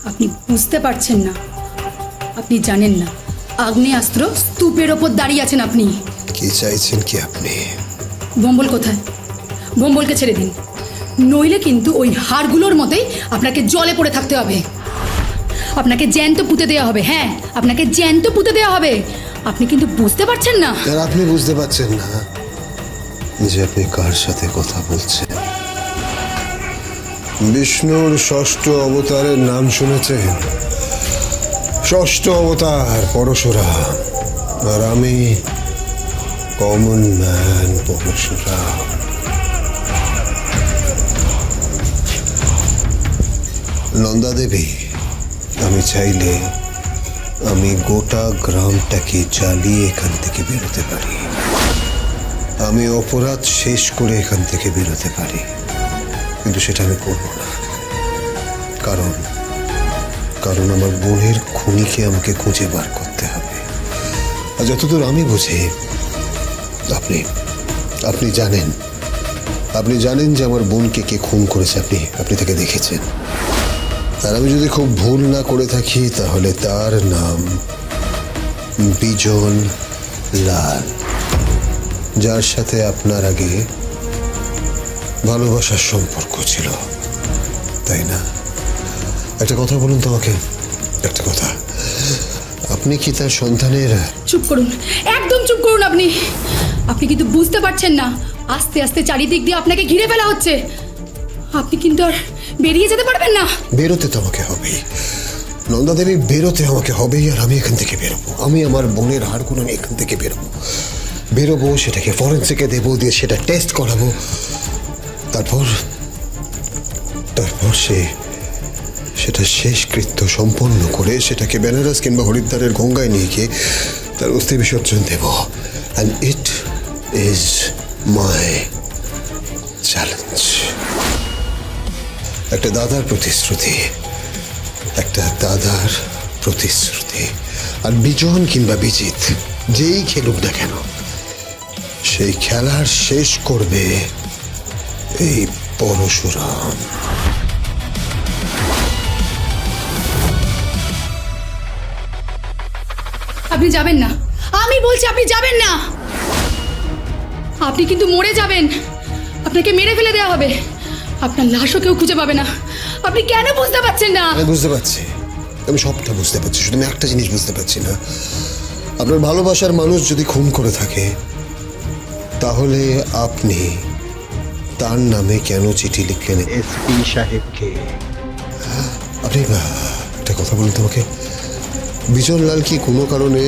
আপনি বুঝতে পারছেন না, আপনি জানেন না আগ্নেয়াস্ত্র স্তূপের ওপর দাঁড়িয়ে আছেন আপনি। কি চাইছেন কি আপনি? ভম্বল কোথায়? ভম্বলকে ছেড়ে দিন, নইলে কিন্তু ওই হাড়গুলোর মতোই আপনাকে জলে পড়ে থাকতে হবে। আপনাকে জ্যান্ত পুঁতে দেওয়া হবে। হ্যাঁ, আপনাকে জ্যান্ত পুঁতে দেওয়া হবে। আপনি কিন্তু বুঝতে পারছেন না। আর আপনি বুঝতে পারছেন না যে আপনি কার সাথে কথা বলছেন? বিষ্ণুর ষষ্ঠ অবতারের নাম শুনেছেন? ষষ্ঠ অবতার পরশুরাম, আর আমি কমন ম্যান পরশুরাম। নন্দা দেবী, আমি চাইলে আমি গোটা গ্রামটাকে জ্বালিয়ে এখান থেকে বেরোতে পারি। আমি অপরাধ শেষ করে এখান থেকে বেরোতে পারি, কিন্তু সেটা আমি করব না। কারণ কারণ আমার বোনের খুনিকে আমাকে খুঁজে বার করতে হবে। আর যতদূর আমি বুঝি, আপনি আপনি জানেন যে আমার বোনকে কে খুন করেছে। আপনি তাকে দেখেছেন। আর আমি যদি খুব ভুল না করে থাকি, তাহলে তার নাম বিজন লাল, যার সাথে আপনার আগে ভালোবাসার সম্পর্ক ছিল, তাই না? একটা কথা বলুন তো আমাকে, একটা কথা। আপনি কি তার সন্তানের? চুপ করুন, একদম চুপ করুন। আপনি কিন্তু বুঝতে পারছেন না, আস্তে আস্তে চারিদিক দিয়ে আপনাকে ঘিরে ফেলা হচ্ছে। আপনি কিন্তু আর বেরিয়ে যেতে পারবেন না। বেরোতে তো আমাকে হবেই নন্দা দেবী, বেরোতে আমাকে হবেই। আর আমি এখান থেকে বেরোবো। আমি আমার বোনের হাড়গুলো নিয়ে এখান থেকে বেরোবো, সেটাকে ফরেন্সিকে দেবো, দিয়ে সেটা টেস্ট করাবো। তারপর সেটা শেষকৃত্য সম্পন্ন করে সেটাকে বেনারস কিংবা হরিদ্বারের গঙ্গায় নিয়ে গিয়ে তার অস্থি বিসর্জন দেব। And it is my challenge. একটা দাদার প্রতিশ্রুতি। আর বিজন কিংবা বিজিত, যেই খেলুক না কেন, সেই খেলার শেষ করবে এই পরশুরাম। আপনি যাবেন না, আমি বলছি আপনি যাবেন না। আপনি কিন্তু মরে যাবেন। আপনাকে মেরে ফেলে দেওয়া হবে। আপনার লাশও কেউ খুঁজে পাবে না। আপনি কেন বুঝতে পারছেন না? আমি বুঝতে পারছি, আমি সবটা বুঝতে পারছি। শুধু আমি একটা জিনিস বুঝতে পারছি না, আপনার ভালোবাসার মানুষ যদি খুন করে থাকে, তাহলে আপনি তার নামে কেন চিঠি লিখলেন এসপি সাহেবকে? আপনি একটা কথা বলুন তোমাকে, বিজনলাল কি কোনো কারণে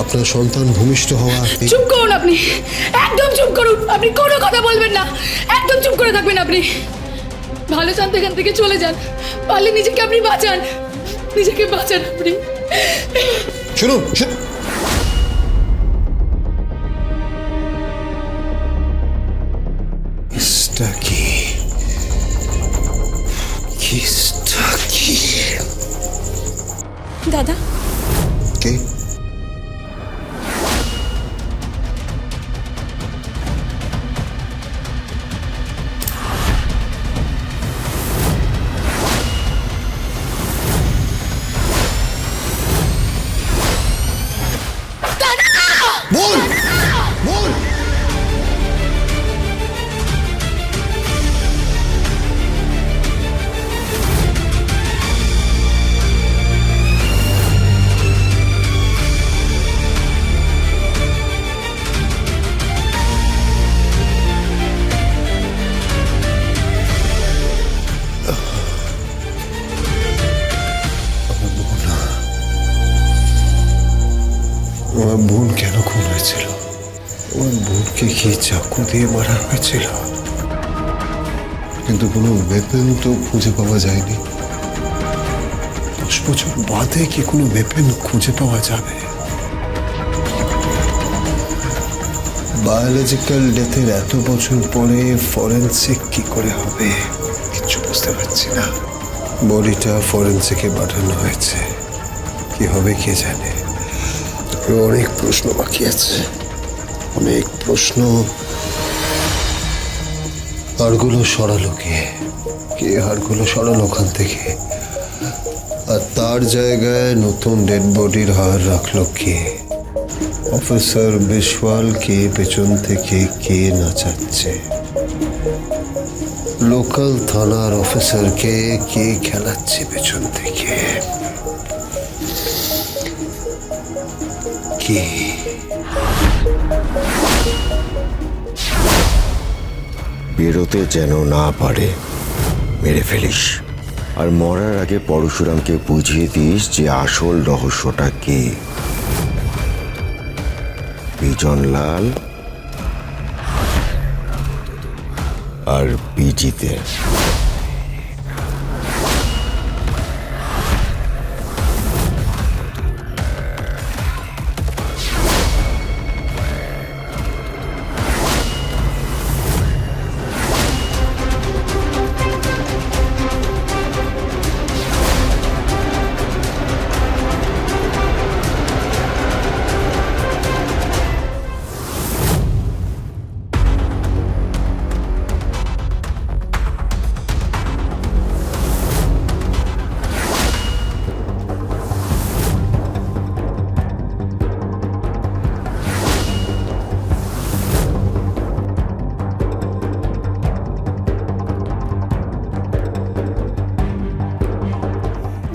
আপনার সন্তান ভূমিষ্ঠ হওয়া? চুপ করুন আপনি, একদম চুপ করুন। আপনি কোনো কথা বলবেন না, একদম চুপ করে থাকবেন। আপনি ভালো চান তো এখান থেকে চলে যান। পারলে নিজেকে আপনি বাঁচান, নিজেকে বাঁচান আপনি। শুনুন, দাদা, কে? বল বল। আমার বোন কেন খুন হয়েছিল? আমার বোনকে কি চাকু দিয়ে মারা হয়েছিল? কিন্তু কোনো ওয়েপেন তো খুঁজে পাওয়া যায়নি। 10 বছর বাদে কি কোনো ওয়েপেন খুঁজে পাওয়া যাবে? বায়োলজিক্যাল ডেথের এত বছর পরে ফরেন্সিক কি করে হবে? কিচ্ছু বুঝতে পারছি না। বডিটা ফরেন্সিকে পাঠানো হয়েছে, কি হবে কে জানে। অনেক প্রশ্ন বাকি আছে, অনেক প্রশ্ন। হাড়গুলো সরালো কে? হাড়গুলো সরালো ওখান থেকে? আর তার জায়গায় নতুন ডেড বডির হার রাখলো কে? অফিসার বিশওয়ালকে পেছন থেকে কে নাচাচ্ছে? লোকাল থানার অফিসারকে কে খেলাচ্ছে পেছন থেকে? কে? বেরোতে যেন না পারে, মেরে ফেলিস। আর মরার আগে পরশুরামকে বুঝিয়ে দিস যে আসল রহস্যটা কি। বিজনলাল আর বিজিতে।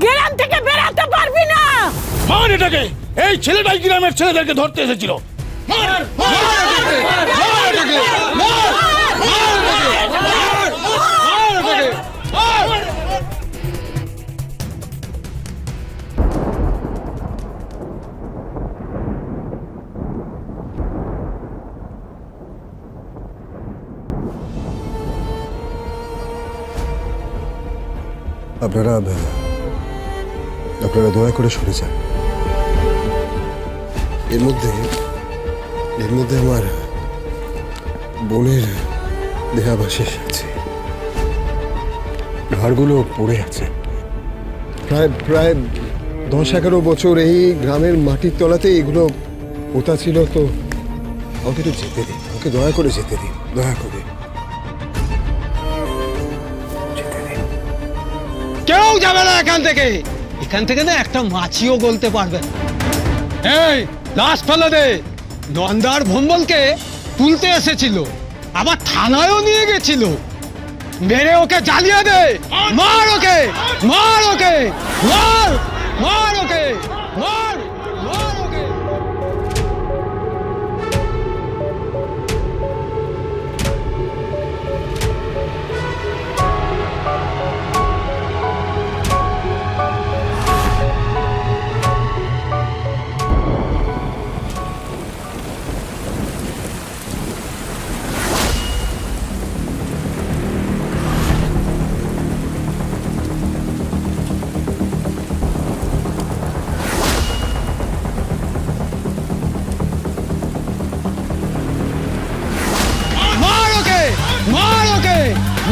গ্রাম থেকে বেরাতে পারবি না। মার এটাকে! এই ছেলেটাই গ্রামের ছেলেদেরকে ধরতে এসেছিল। মার! মার এটাকে! মার এটাকে! মার! মার এটাকে! মার! মার এটাকে! মার! আপনারা দয়া করে সরে যান। এর মধ্যে আমার বোনের দেহাবশেষ আছে। ঘরগুলো পড়ে আছে। প্রায় 10-11 বছর এই গ্রামের মাটির তলাতে এগুলো পোতা ছিল। তো আমাকে একটু যেতে দিন, ওকে দয়া করে যেতে দিন, দয়া করে যেতে দিন। কেউ যাবে না এখান থেকে। এখান থেকে না একটা মাছিও গলতে পারবে না। এই লাশ ফেলে দে। নন্দার ভম্বলকে তুলতে এসেছিল, আবার থানায়ও নিয়ে গেছিল। মেরে ওকে জ্বালিয়ে দে। মার ওকে, মার ওকে, মার, মার ওকে, মার, মার ওকে। মার ওকে, মার ওকে,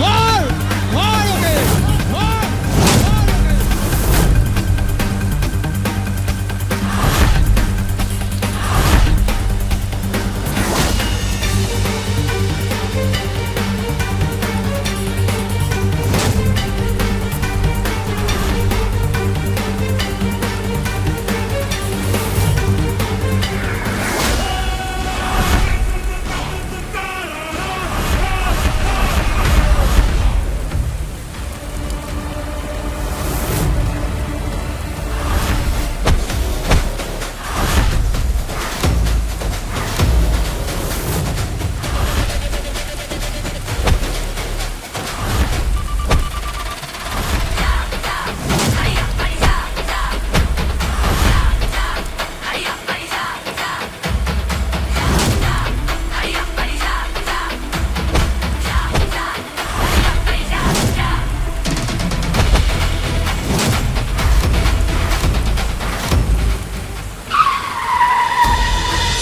মার, মার ওকে, মার,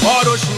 মার ওকে।